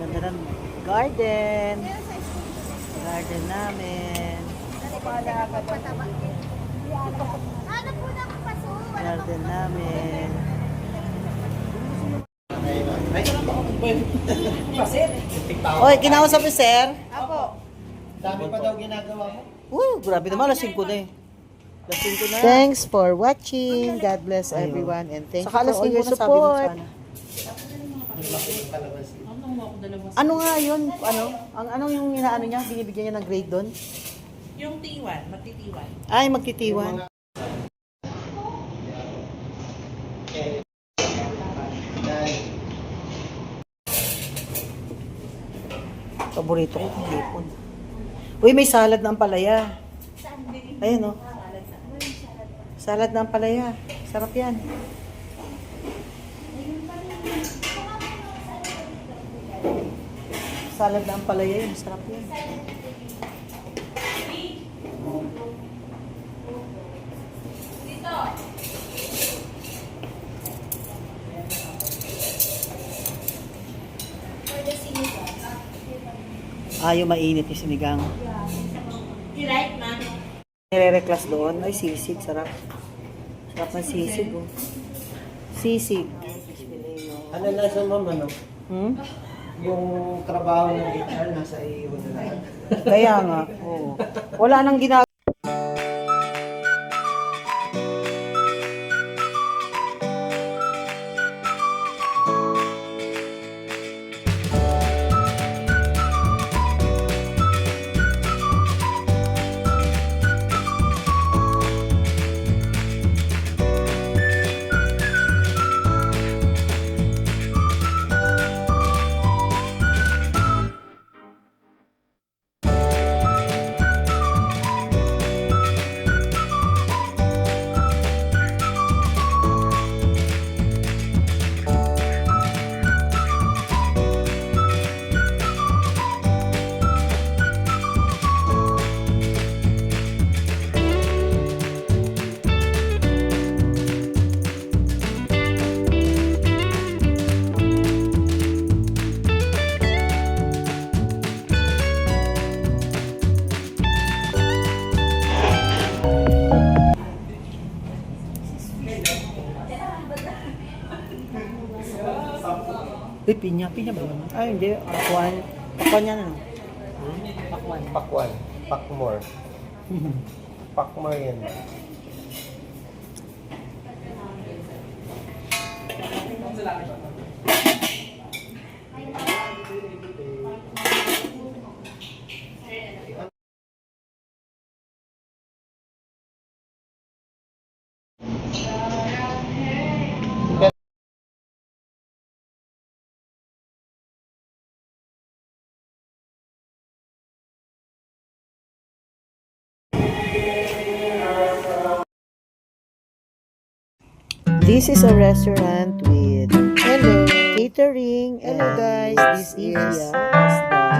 Ganda ng garden. Garden namin. Garden namin. Oy, kinausap mo, sir? Ako. Dami pa daw ginagawa mo. Grabe naman, alas 5 na eh. Alas 5 na. Thanks for watching. God bless everyone and thank you for all your support. Ano nga yun? Anong yung inaano niya? Binibigyan niya ng grade doon? Yung T1, magti-T1. Ay, magtitiwan. Paborito ko yung hipon. Uy, may salad na ang palaya. Ayun, oh. Salad na ang palaya. Sarap yan. Salad na ang palaya yun. Sarap yan. Yung mainit yung sinigang. You like, ma'am? Nire-reclass doon. Ay, sisig. Sarap. Sarap ng sisig, oh. Sisig. Ano na sa mama, no? Yung trabaho ng HR nasa iyo na lahat. Kaya nga. Oo. Wala nang ginagawa. Uy, pinya ba yun? Ay, hindi. Pakwan. Pakwan yan, ano? Pakwan. Pakwan. Pakmore. Pakmore yan. This is a restaurant with catering. Hello guys, this is